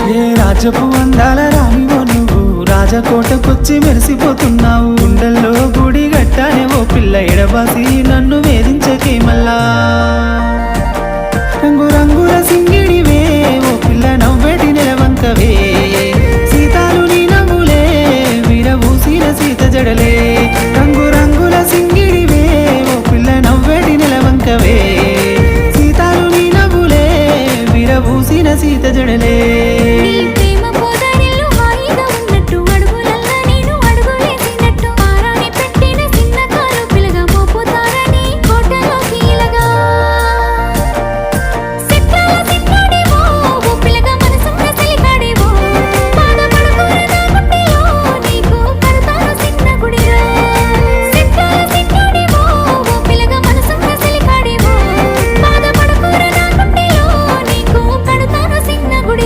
ఏ రాజపు అందాల రానివో నువ్వు రాజకోటకొచ్చి మెరిసిపోతున్నావు గుండెల్లో గుడి గట్టానే ఓ పిల్ల ఎడబాసి నన్ను వేధించకే మల్లా రంగు రంగుల సింగి